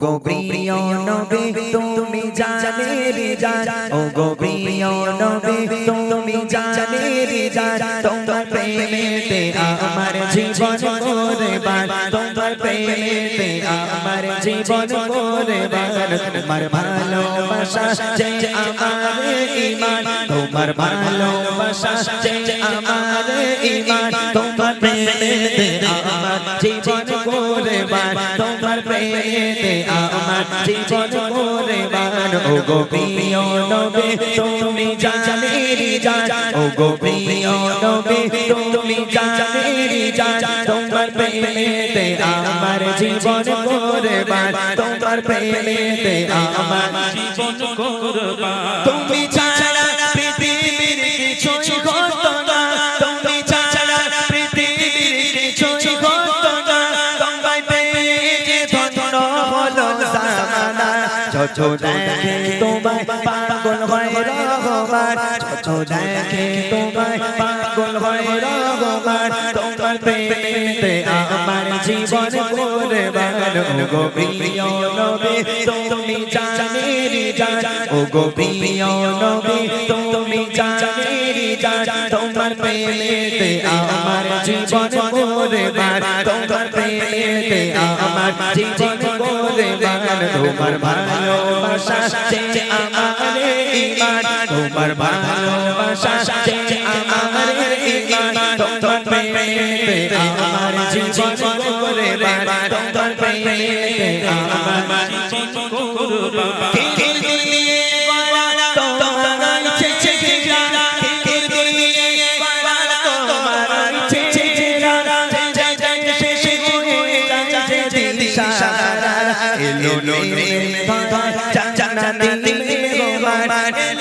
গো প্রিয় নবী তুমি জানের জান ও গো প্রিয় নবী তুমি জানের জান তোমার প্রেমেতে আমার জীবন কুরবান তোমার প্রেমেতে আমার জীবন কুরবান তোমার ভালোবাসা যে আমার ঈমান তোমার ভালোবাসা যে আমার ঈমান তোমার প্রেমেতে আমার জীবন কুরবান তোমার প্রেমেতে আমার জীবন কুরবান ও গো প্রিয় নবী তুমি জানের জান ও গো প্রিয় নবী তুমি জানের জান তোমার প্রেমেতে আমার জীবন কুরবান তোমার প্রেমেতে আমার জীবন কুরবান তুমি ছাড়া পৃথিবীর কিছুই হতো না তুমি ছাড়া পৃথিবীর কিছুই হতো না তোমায় পেয়ে ধন্য হলো জামানা যত দেখে তোমায় পাগল হয় রহমান যত দেখে তোমায় পাগল হয় রহমান তোমার প্রেমেতে আমার জীবন কুরবান ও গো প্রিয় নবী তুমি জানের জান ও গো প্রিয় নবী তুমি জানের জান তোমার প্রেমেতে আমার জীবন কুরবান তোমার প্রেমেতে আমার জীবন কুরবান তোমার ভালোবাসা যে আমার ঈমান তোমার ভালোবাসা যে আমার ঈমান তোমার প্রেমেতে আমার জীবন কুরবান তোমার প্রেমেতে আমার জীবন কুরবান কির দিয়ে গলা তোমার ইচ্ছে জানা কির দিয়ে গলা তোমার ইচ্ছে জানা যাই যাই শেষ হয়ে যায় যে দিশারা এলো নে জানা দিলে গোমান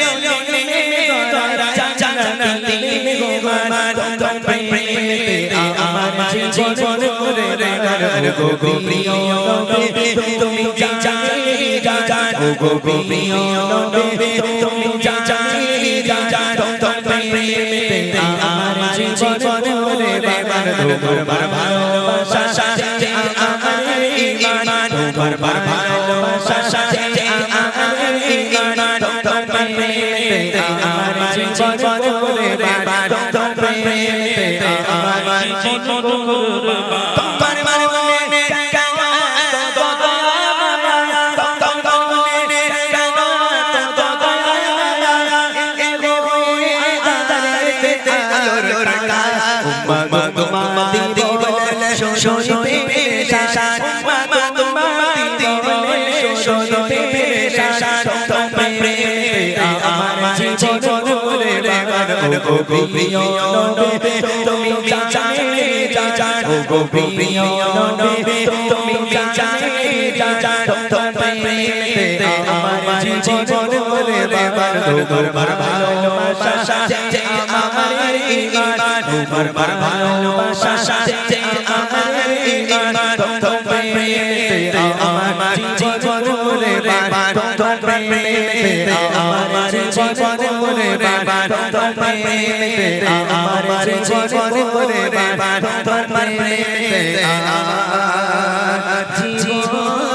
এলো নে জানা দিলে গোমান তোমার প্রেমেতে আমার জীবন কুরবান গো প্রিয় নবী তুমি জানের জান ও গো প্রিয় নবী তুমি জানের জান তোমার প্রেমেতে আমার জীবন কুরবান তোমার ভালোবাসা যে আমার ঈমান তোমার ভালোবাসা যে আমার ঈমান তোমার প্রেমেতে আমার জীবন কুরবান তোমার প্রেমেতে আমার জীবন কুরবান তোমার মনে কেন তো দয়া তোমার মনে কেন তো দয়া এলো আদারে আলোর টাকা উম্মা তোমার দিবলে শোনবে শান উম্মা তোমার দিবলে শোনবে শান তোমার প্রেমে আমার জীবন কুরবান ও গো প্রিয় নবী তুমি জানের জান ও গো প্রিয় নবী তুমি জানের জান তোমার প্রেমেতে আমার জীবন কুরবান তোমার ভালোবাসা যে আমার ঈমান তোমার ভালোবাসা যে আমার ঈমান তোমার প্রেমেতে আমার জীবন কুরবান তোমার প্রেমেতে আমার জীবন কুরবান তোমার প্রেমেতে আমার জীবন কুরবান তোমার প্রেমেতে আমার জীবন